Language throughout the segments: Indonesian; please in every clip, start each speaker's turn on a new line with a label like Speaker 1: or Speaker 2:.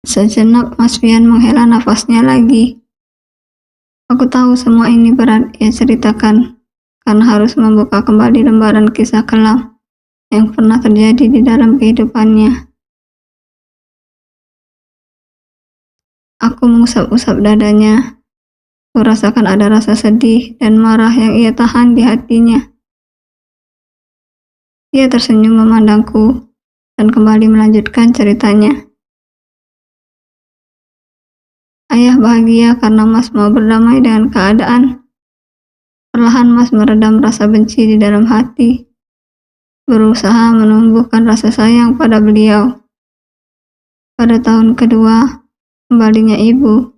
Speaker 1: Sejenak Mas Pian menghela nafasnya lagi. Aku tahu semua ini berat, ia ceritakan, karena harus membuka kembali lembaran kisah kelam yang pernah terjadi di dalam kehidupannya. Aku mengusap-usap dadanya. Kurasakan ada rasa sedih dan marah yang ia tahan di hatinya. Ia tersenyum memandangku dan kembali melanjutkan ceritanya. Ayah bahagia karena Mas mau berdamai dengan keadaan. Perlahan Mas meredam rasa benci di dalam hati, berusaha menumbuhkan rasa sayang pada beliau. Pada tahun kedua, kembalinya ibu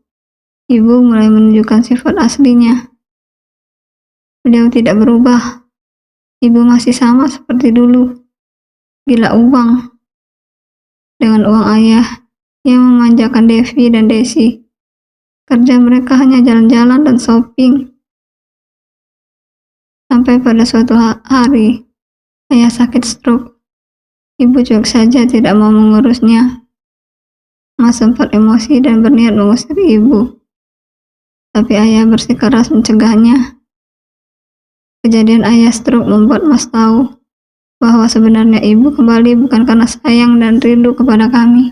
Speaker 1: mulai menunjukkan sifat aslinya. Beliau tidak berubah. Ibu masih sama seperti dulu, gila uang. Dengan uang ayah, ia memanjakan Devi dan Desi. Kerja mereka hanya jalan-jalan dan shopping. Sampai pada suatu hari, ayah sakit stroke. Ibu cuek saja tidak mau mengurusnya. Mas sempat emosi dan berniat mengusir ibu. Tapi ayah bersikeras mencegahnya. Kejadian ayah stroke membuat Mas tahu bahwa sebenarnya ibu kembali bukan karena sayang dan rindu kepada kami.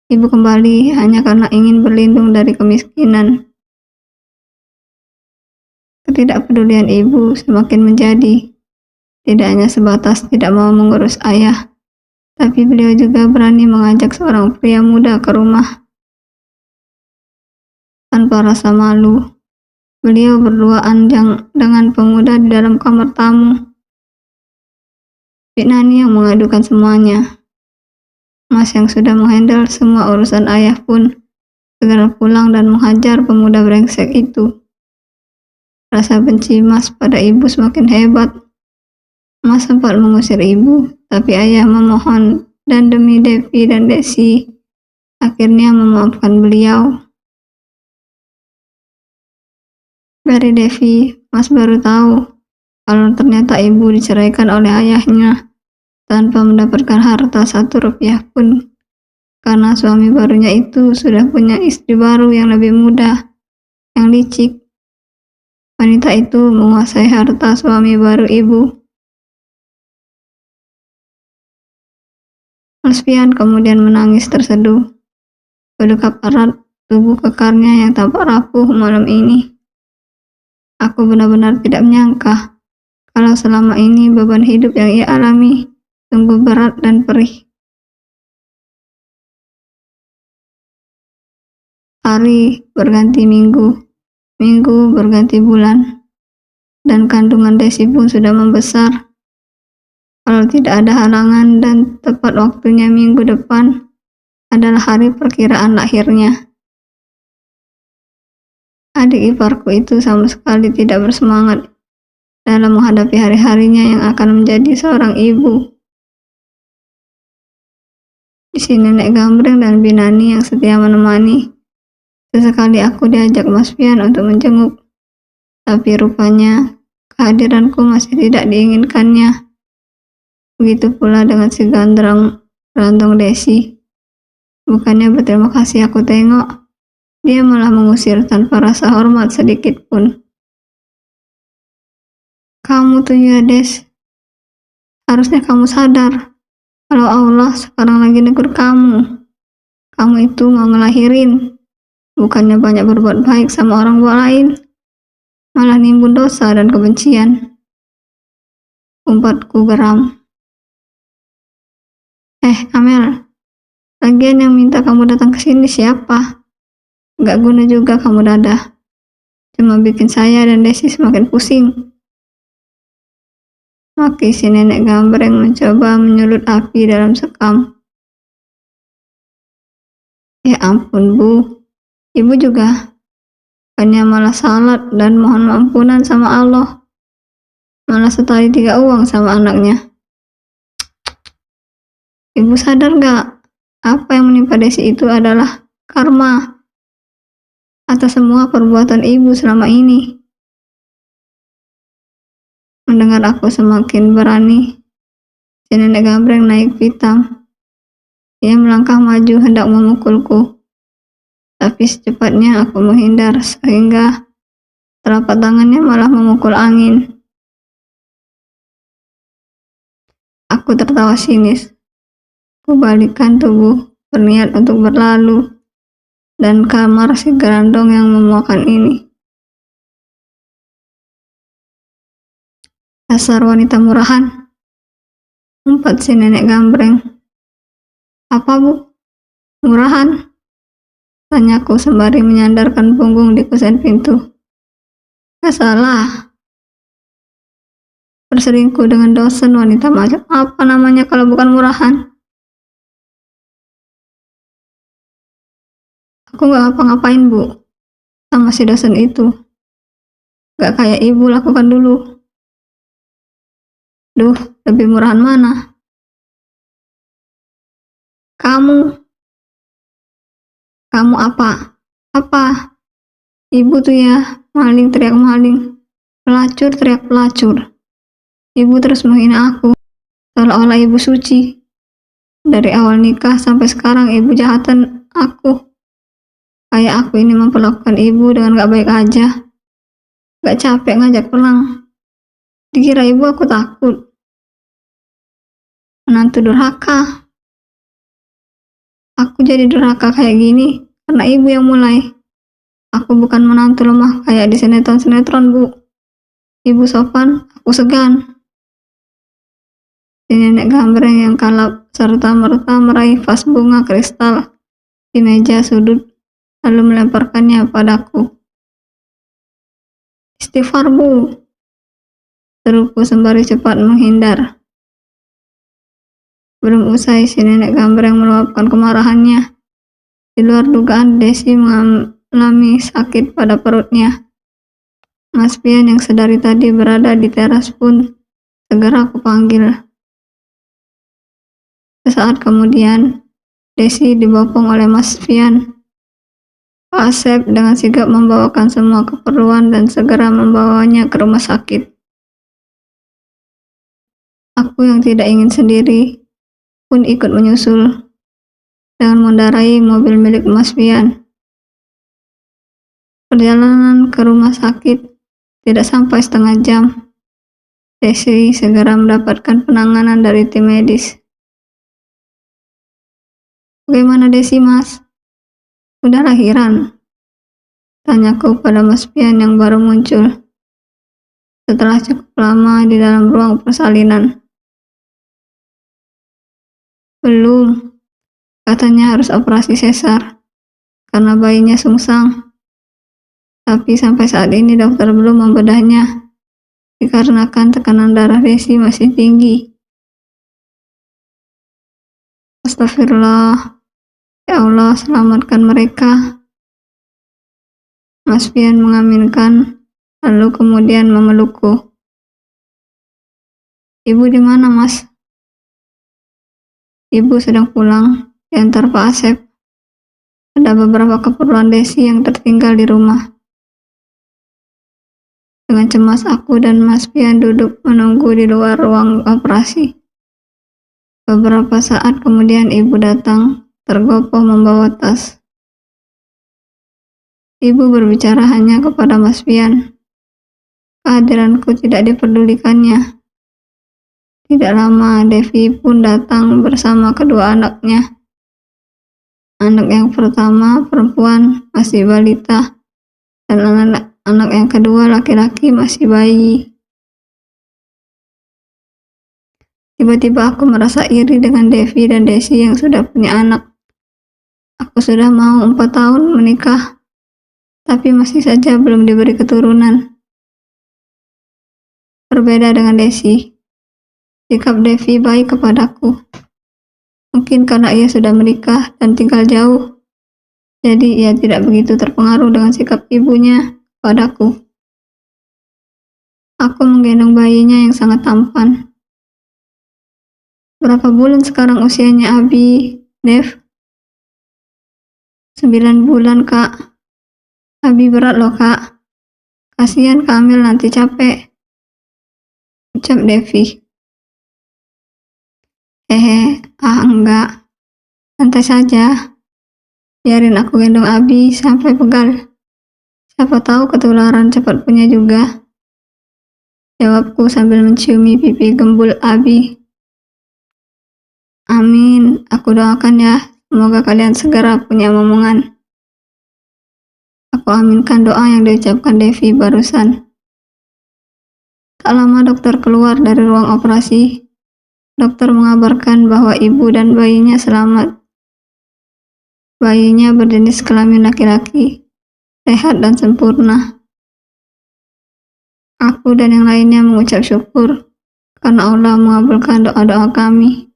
Speaker 1: Ibu kembali hanya karena ingin berlindung dari kemiskinan. Ketidakpedulian ibu semakin menjadi, tidak hanya sebatas tidak mau mengurus ayah, tapi beliau juga berani mengajak seorang pria muda ke rumah. Tanpa rasa malu, beliau berduaan dengan pemuda di dalam kamar tamu. Nani yang mengadukan semuanya. Mas yang sudah menghandle semua urusan ayah pun segera pulang dan menghajar pemuda brengsek itu. Rasa benci Mas pada ibu semakin hebat. Mas sempat mengusir ibu, tapi ayah memohon dan demi Devi dan Desi, akhirnya memaafkan beliau. Dari Devi, Mas baru tahu kalau ternyata ibu diceraikan oleh ayahnya tanpa mendapatkan harta 1 rupiah pun, karena suami barunya itu sudah punya istri baru yang lebih muda, yang licik. Wanita itu menguasai harta suami baru ibu. Mas Pian kemudian menangis terseduh, berdekap erat tubuh kekarnya yang tampak rapuh malam ini. Aku benar-benar tidak menyangka kalau selama ini beban hidup yang ia alami sungguh berat dan perih. Hari berganti minggu, minggu berganti bulan, dan kandungan Desi pun sudah membesar. Kalau tidak ada halangan dan tepat waktunya minggu depan adalah hari perkiraan lahirnya. Adik iparku itu sama sekali tidak bersemangat dalam menghadapi hari-harinya yang akan menjadi seorang ibu. Di sini Nenek Gambreng dan Binani yang setia menemani. Sesekali aku diajak Mas Pian untuk menjenguk, tapi rupanya kehadiranku masih tidak diinginkannya. Begitu pula dengan si gantrong Desi. Bukannya berterima kasih aku tengok, dia malah mengusir tanpa rasa hormat sedikit pun. Kamu tuh ya Des, harusnya kamu sadar kalau Allah sekarang lagi negur kamu. Kamu itu mau ngelahirin, bukannya banyak berbuat baik sama orang tua lain, malah nimbun dosa dan kebencian. Umpatku geram. Amel, lagian yang minta kamu datang ke sini siapa? Gak guna juga kamu dadah. Cuma bikin saya dan Desi semakin pusing. Maki si Nenek Gambreng mencoba menyulut api dalam sekam. Ya ampun Bu, Ibu juga. Bukannya malah salat dan mohon ampunan sama Allah. Malah setali 3 uang sama anaknya. Ibu sadar gak? Apa yang menimpa Desi itu adalah karma atas semua perbuatan ibu selama ini. Mendengar aku semakin berani, si Nenek Gambreng naik pitam. Ia melangkah maju hendak memukulku, tapi secepatnya aku menghindar sehingga telapak tangannya malah memukul angin. Aku tertawa sinis. Kubalikkan tubuh, berniat untuk berlalu, dan kamar si gerandong yang memuakan ini. Dasar wanita murahan, umpat si nenek gambreng. Apa bu? Murahan? Tanyaku sembari menyandarkan punggung di kusen pintu. Gak salah. Berselingkuh dengan dosen, wanita macam apa namanya kalau bukan murahan? Aku gak ngapa-ngapain bu, sama si dosen itu. Gak kayak ibu lakukan dulu. Duh, lebih murahan mana? Kamu apa? Apa? Ibu tuh ya, maling teriak maling. Pelacur teriak pelacur. Ibu terus menghina aku, seolah-olah ibu suci. Dari awal nikah sampai sekarang ibu jahatan aku. Kayak aku ini memperlakukan ibu dengan gak baik aja. Gak capek ngajak pulang. Dikira ibu aku takut. Menantu durhaka. Aku jadi durhaka kayak gini karena ibu yang mulai. Aku bukan menantu lemah kayak di sinetron-sinetron bu. Ibu sopan, aku segan. Si nenek gambreng yang kalap serta-merta meraih vas bunga kristal di meja sudut lalu melemparkannya padaku. Istighfar bu, seruku sembari cepat menghindar. Belum usai si nenek gambreng meluapkan kemarahannya. Di luar dugaan Desi mengalami sakit pada perutnya. Mas Pian yang sedari tadi berada di teras pun segera kupanggil. Sesaat kemudian, Desi dibopong oleh Mas Pian. Pak Asep dengan sigap membawakan semua keperluan dan segera membawanya ke rumah sakit. Aku yang tidak ingin sendiri pun ikut menyusul dengan mengendarai mobil milik Mas Pian. Perjalanan ke rumah sakit tidak sampai setengah jam. Desi segera mendapatkan penanganan dari tim medis. Bagaimana Desi mas? Udah lahiran? Tanyaku pada Mas Pian yang baru muncul setelah cukup lama di dalam ruang persalinan. Belum, katanya harus operasi sesar karena bayinya sungsang. Tapi sampai saat ini dokter belum membedahnya dikarenakan tekanan darah Desi masih tinggi. Astagfirullah, ya Allah selamatkan mereka. Mas Pian mengaminkan lalu kemudian memelukku. Ibu di mana mas? Ibu sedang pulang, diantar Pak Asep. Ada beberapa keperluan Desi yang tertinggal di rumah. Dengan cemas aku dan Mas Pian duduk menunggu di luar ruang operasi. Beberapa saat kemudian ibu datang, tergopoh membawa tas. Ibu berbicara hanya kepada Mas Pian. Kehadiranku tidak diperdulikannya. Tidak lama, Devi pun datang bersama kedua anaknya. Anak yang pertama perempuan masih balita, dan anak yang kedua laki-laki masih bayi. Tiba-tiba aku merasa iri dengan Devi dan Desi yang sudah punya anak. Aku sudah mau 4 tahun menikah, tapi masih saja belum diberi keturunan. Berbeda dengan Desi, sikap Devi baik kepadaku. Mungkin karena ia sudah menikah dan tinggal jauh, jadi ia tidak begitu terpengaruh dengan sikap ibunya padaku. Aku menggendong bayinya yang sangat tampan. Berapa bulan sekarang usianya Abi, Dev? 9 bulan kak. Abi berat loh kak. Kasihan Kamil nanti capek, ucap Devi. Enggak. Santai saja, biarin aku gendong Abi sampai pegal. Siapa tahu ketularan cepat punya juga, jawabku sambil menciumi pipi gembul Abi. Amin, aku doakan ya, semoga kalian segera punya momongan. Aku aminkan doa yang diucapkan Devi barusan. Tak lama dokter keluar dari ruang operasi. Dokter mengabarkan bahwa ibu dan bayinya selamat. Bayinya berjenis kelamin laki-laki, sehat dan sempurna. Aku dan yang lainnya mengucap syukur karena Allah mengabulkan doa-doa kami.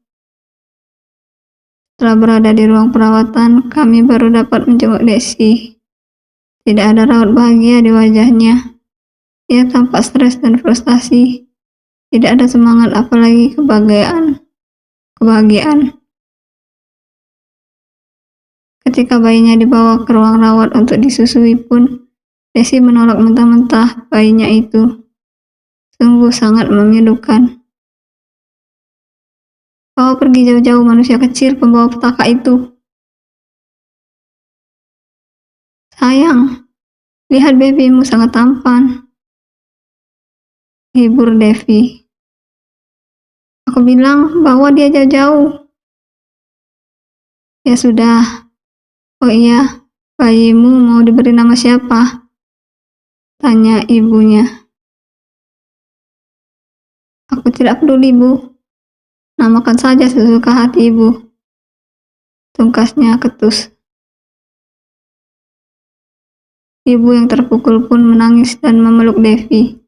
Speaker 1: Setelah berada di ruang perawatan, kami baru dapat menjenguk Desi. Tidak ada raut bahagia di wajahnya. Ia tampak stres dan frustasi. Tidak ada semangat apalagi kebahagiaan. Ketika bayinya dibawa ke ruang rawat untuk disusui pun, Desi menolak mentah-mentah bayinya itu. Sungguh sangat memilukan. Bawa pergi jauh-jauh manusia kecil pembawa petaka itu. Sayang, lihat babymu sangat tampan. Hibur Devi. Aku bilang bawa dia jauh-jauh. Ya sudah. Oh iya, bayimu mau diberi nama siapa? Tanya ibunya. Aku tidak peduli, Bu. Namakan saja sesuka hati ibu. Tungkasnya ketus. Ibu yang terpukul pun menangis dan memeluk Devi.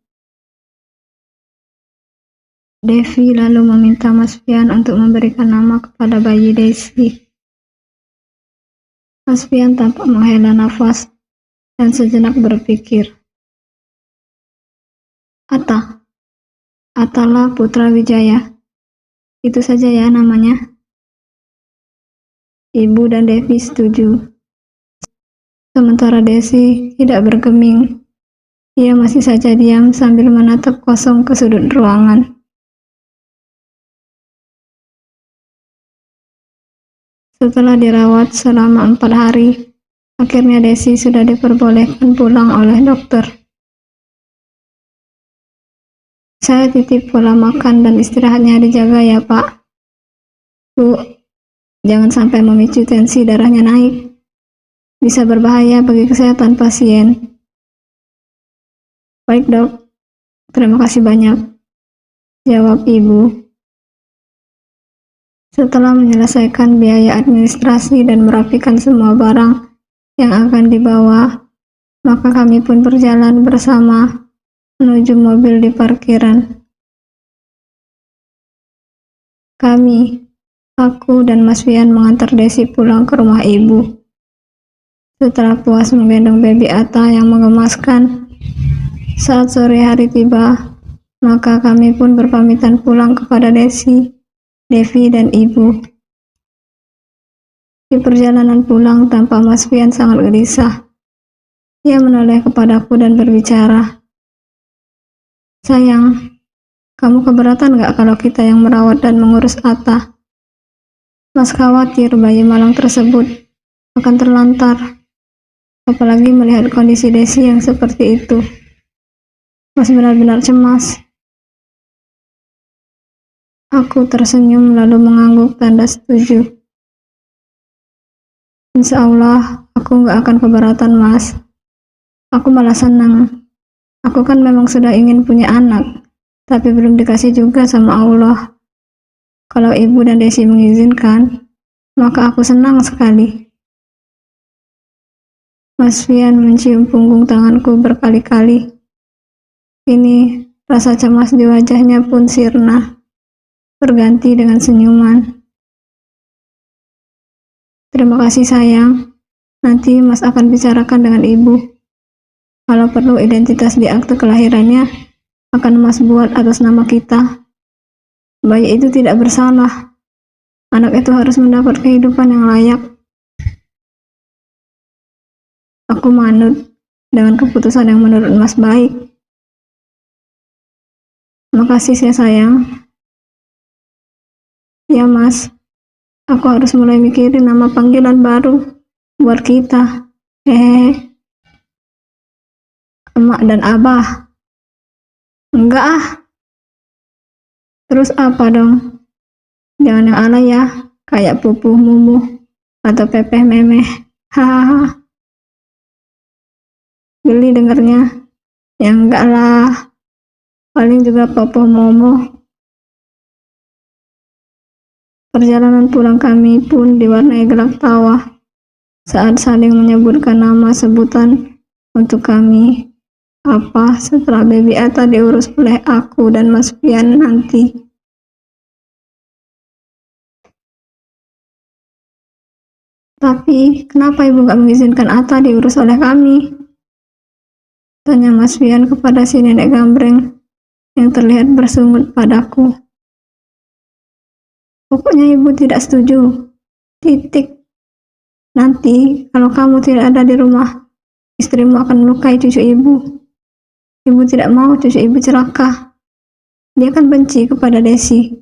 Speaker 1: Devi lalu meminta Mas Fian untuk memberikan nama kepada bayi Desi. Mas Fian tampak menghela nafas dan sejenak berpikir. Atala Putra Wijaya. Itu saja ya namanya. Ibu dan Devi setuju. Sementara Desi tidak bergeming. Ia masih saja diam sambil menatap kosong ke sudut ruangan. Setelah dirawat selama 4 hari, akhirnya Desi sudah diperbolehkan pulang oleh dokter. Saya titip pola makan dan istirahatnya dijaga ya Pak. Bu, jangan sampai memicu tensi darahnya naik. Bisa berbahaya bagi kesehatan pasien. Baik dok, terima kasih banyak, jawab ibu. Setelah menyelesaikan biaya administrasi dan merapikan semua barang yang akan dibawa, maka kami pun berjalan bersama menuju mobil di parkiran. Aku dan Mas Fian mengantar Desi pulang ke rumah ibu. Setelah puas menggendong baby Ata yang menggemaskan, saat sore hari tiba, maka kami pun berpamitan pulang kepada Desi, Devi, dan ibu. Di perjalanan pulang, tampak Mas Fian sangat gelisah. Ia menoleh kepadaku dan berbicara, "Sayang, kamu keberatan gak kalau kita yang merawat dan mengurus Ata? Mas khawatir bayi malang tersebut akan terlantar, apalagi melihat kondisi Desi yang seperti itu. Mas benar-benar cemas." Aku tersenyum lalu mengangguk tanda setuju. Insya Allah, aku gak akan keberatan, Mas. Aku malah senang. Aku kan memang sudah ingin punya anak, tapi belum dikasih juga sama Allah. Kalau ibu dan Desi mengizinkan, maka aku senang sekali. Mas Fian mencium punggung tanganku berkali-kali. Kini, rasa cemas di wajahnya pun sirna, berganti dengan senyuman. Terima kasih sayang, nanti Mas akan bicarakan dengan ibu. Kalau perlu identitas di akte kelahirannya akan Mas buat atas nama kita. Bayi itu tidak bersalah. Anak itu harus mendapat kehidupan yang layak. Aku manut dengan keputusan yang menurut Mas baik. Makasih ya sayang. Ya Mas. Aku harus mulai mikirin nama panggilan baru buat kita. Emak dan abah. Enggak ah. Terus apa dong? Jangan yang alay ya, kayak pupuh mumuh atau pepeh memeh. Hahaha. Geli dengernya. Ya enggak lah. Paling juga popoh momo. Perjalanan pulang kami pun diwarnai gelak tawa saat saling menyebutkan nama sebutan untuk kami. Apa setelah baby Ata diurus oleh aku dan Mas Pian nanti? Tapi kenapa ibu gak mengizinkan Ata diurus oleh kami? Tanya Mas Pian kepada si nenek gambreng yang terlihat bersungut padaku. Pokoknya ibu tidak setuju. Titik. Nanti kalau kamu tidak ada di rumah, istrimu akan melukai cucu ibu. Ibu tidak mau cucu ibu celaka. Dia kan benci kepada Desi.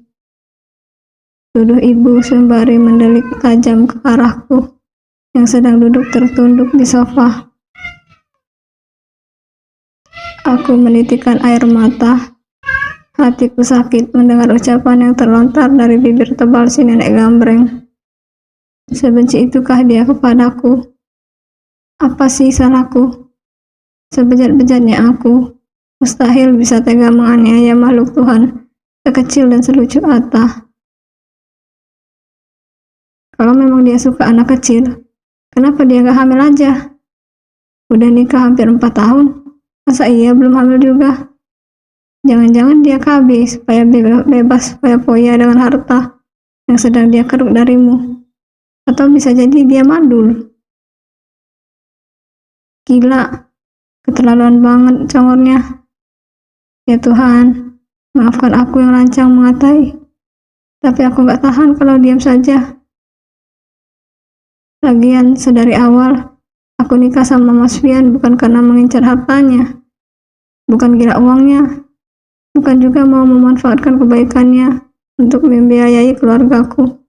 Speaker 1: Tuduh ibu sembari mendelik tajam ke arahku yang sedang duduk tertunduk di sofa. Aku menitikkan air mata. Hatiku sakit mendengar ucapan yang terlontar dari bibir tebal si nenek gambreng. Sebenci itukah dia kepadaku? Apa sih salahku? Sebejat-bejatnya aku, mustahil bisa tega menganiaya makhluk Tuhan sekecil dan selucu Atta. Kalau memang dia suka anak kecil, kenapa dia gak hamil aja? Udah nikah hampir 4 tahun, masa iya belum hamil juga? Jangan-jangan dia KB supaya bebas foya-foya dengan harta yang sedang dia keruk darimu. Atau bisa jadi dia mandul. Gila, keterlaluan banget congornya. Ya Tuhan, maafkan aku yang lancang mengatai. Tapi aku gak tahan kalau diam saja. Lagian sedari awal, aku nikah sama Mas Fian bukan karena mengincar hartanya. Bukan gila uangnya. Bukan juga mau memanfaatkan kebaikannya untuk membiayai keluargaku.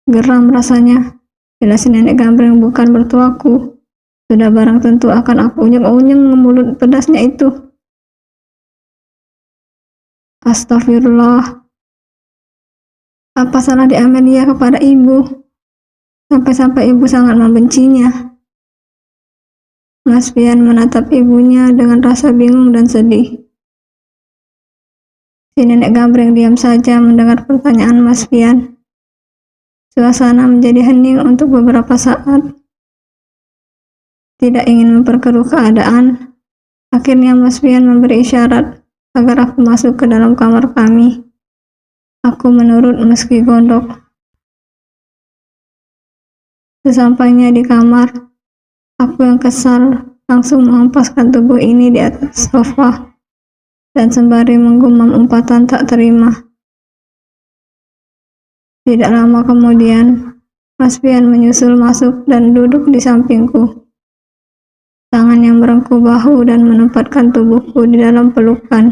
Speaker 1: Geram rasanya, bila si nenek gambreng bukan mertuaku. Sudah barang tentu akan aku unyeng-unyeng mulut pedasnya itu. Astagfirullah. Apa salah di Amelia kepada ibu? Sampai-sampai ibu sangat membencinya. Mas Pian menatap ibunya dengan rasa bingung dan sedih. Si nenek gambreng diam saja mendengar pertanyaan Mas Pian. Suasana menjadi hening untuk beberapa saat. Tidak ingin memperkeruh keadaan, akhirnya Mas Pian memberi isyarat agar aku masuk ke dalam kamar kami. Aku menurut meski gondok. Sesampainya di kamar, aku yang kesal langsung menghempaskan tubuh ini di atas sofa dan sembari menggumam umpatan tak terima. Tidak lama kemudian, Mas Pian menyusul masuk dan duduk di sampingku. Tangan yang merengkuh bahu dan menempatkan tubuhku di dalam pelukan.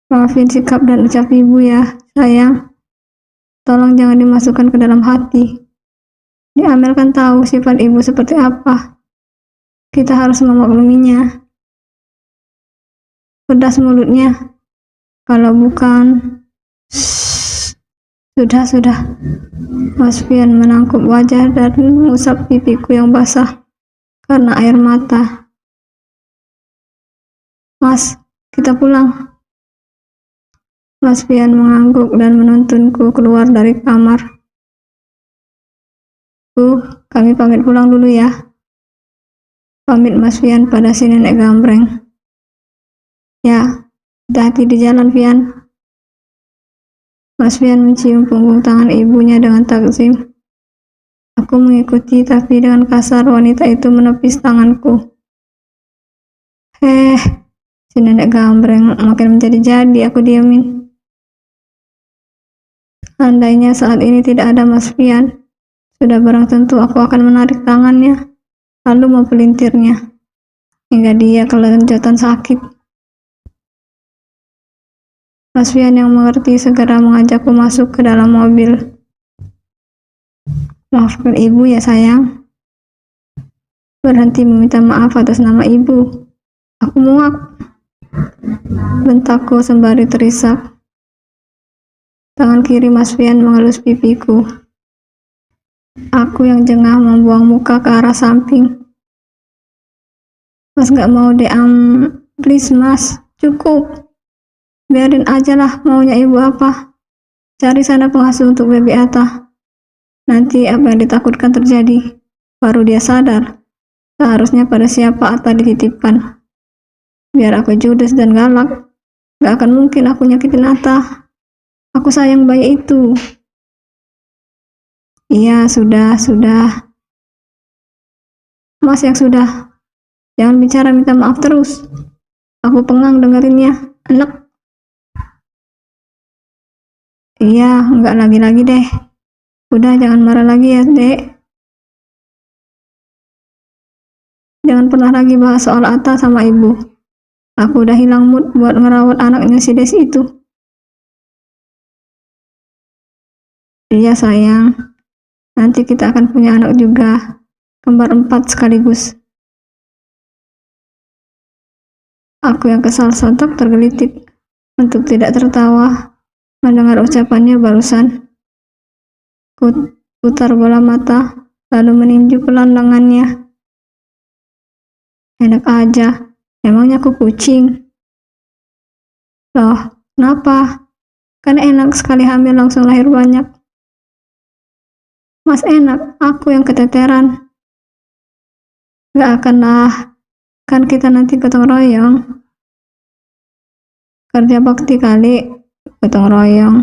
Speaker 1: Maafin sikap dan ucap ibu ya, sayang. Tolong jangan dimasukkan ke dalam hati. Amel kan tahu sifat ibu seperti apa. Kita harus memakluminya. Pedas mulutnya. Kalau bukan... Sudah. Mas Pian menangkup wajah dan mengusap pipiku yang basah karena air mata. Mas, kita pulang. Mas Pian mengangguk dan menuntunku keluar dari kamar. Kami pamit pulang dulu ya. Pamit Mas Pian pada si nenek gambreng. Ya, hati-hati di jalan Pian. Mas Pian mencium punggung tangan ibunya dengan takzim. Aku mengikuti, tapi dengan kasar wanita itu menepis tanganku. Si nenek gambreng makin menjadi-jadi, aku diamin. Andainya saat ini tidak ada Mas Pian, sudah barang tentu aku akan menarik tangannya, lalu mempelintirnya, hingga dia kelenjotan sakit. Mas Fian yang mengerti segera mengajakku masuk ke dalam mobil. Maafkan ibu ya sayang. Berhenti meminta maaf atas nama ibu. Aku muak. Bentakku sembari terisak. Tangan kiri Mas Fian mengelus pipiku. Aku yang jengah membuang muka ke arah samping. Mas gak mau deh, please mas, cukup. Biarin aja lah maunya ibu apa. Cari sana pengasuh untuk baby Ata. Nanti apa yang ditakutkan terjadi. Baru dia sadar. Seharusnya pada siapa Ata dititipkan. Biar aku judes dan galak. Gak akan mungkin aku nyakitin Ata. Aku sayang bayi itu. Iya, sudah. Mas yang sudah. Jangan bicara minta maaf terus. Aku pengang dengerinnya. Enak. Iya, enggak lagi-lagi deh. Udah, jangan marah lagi ya, dek. Jangan pernah lagi bahas soal Ata sama ibu. Aku udah hilang mood buat ngerawat anaknya si Desi itu. Iya sayang, nanti kita akan punya anak juga, kembar 4 sekaligus. Aku yang kesal sontak tergelitik untuk tidak tertawa mendengar ucapannya barusan. Putar bola mata, lalu meninju pelan lengannya. Enak aja, emangnya aku kucing? Loh, kenapa? Kan enak sekali hamil langsung lahir banyak. Mas enak, aku yang keteteran. Gak akan lah, kan kita nanti gotong royong. Kerja bakti kali, gotong royong.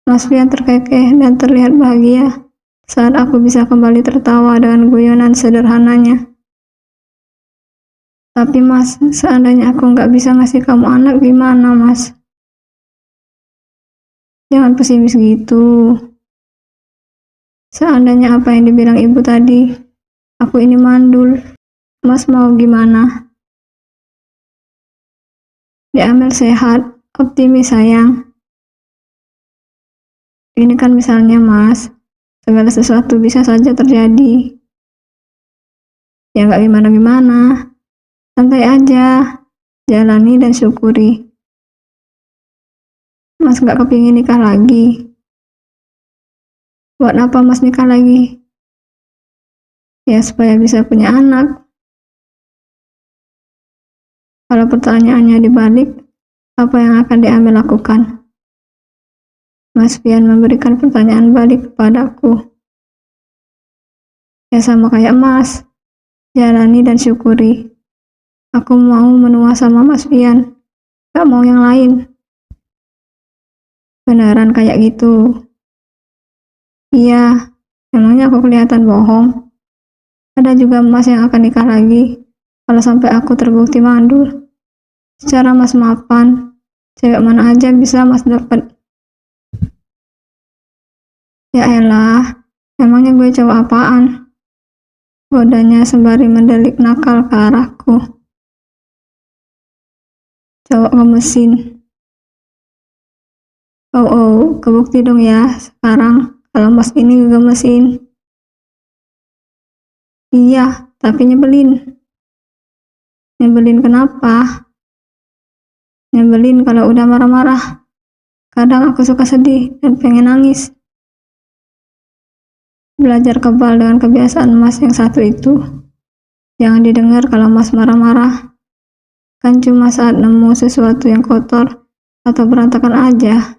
Speaker 1: Mas Fian terkekeh dan terlihat bahagia saat aku bisa kembali tertawa dengan guyonan sederhananya. Tapi mas, seandainya aku nggak bisa ngasih kamu anak gimana mas? Jangan pesimis gitu. Seandainya apa yang dibilang ibu tadi, aku ini mandul, mas mau gimana? Diambil sehat, optimis sayang. Ini kan misalnya mas, segala sesuatu bisa saja terjadi. Ya nggak gimana-gimana, santai aja, jalani dan syukuri. Mas nggak kepingin nikah lagi. Buat apa mas nikah lagi? Ya supaya bisa punya anak. Kalau pertanyaannya dibalik, apa yang akan diambil lakukan? Mas Fian memberikan pertanyaan balik kepadaku. Ya sama kayak mas, jalani dan syukuri. Aku mau menua sama Mas Fian, gak mau yang lain. Beneran kayak gitu? Iya, emangnya aku kelihatan bohong? Ada juga mas yang akan nikah lagi, kalau sampai aku terbukti mandul. Secara mas mapan, cewek mana aja bisa mas dapet. Ya elah, emangnya gue cowok apaan? Godanya sembari mendelik nakal ke arahku. Cowok ngemesin. Oh, kebukti dong ya sekarang kalau mas ini ngemesin. Iya, tapi nyebelin. Nyebelin kenapa? Nyebelin kalau udah marah-marah. Kadang aku suka sedih dan pengen nangis. Belajar kebal dengan kebiasaan mas yang satu itu. Jangan didengar kalau mas marah-marah. Kan cuma saat nemu sesuatu yang kotor atau berantakan aja.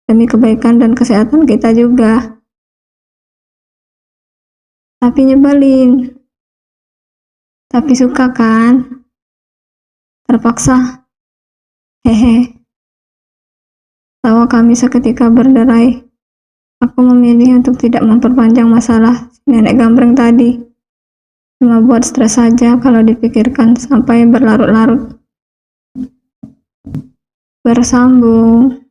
Speaker 1: Demi kebaikan dan kesehatan kita juga. Tapi nyebelin. Tapi suka kan? Terpaksa. Hehe. Tawa kami seketika berderai. Aku memilih untuk tidak memperpanjang masalah nenek gambreng tadi. Cuma buat stres saja kalau dipikirkan sampai berlarut-larut. Bersambung.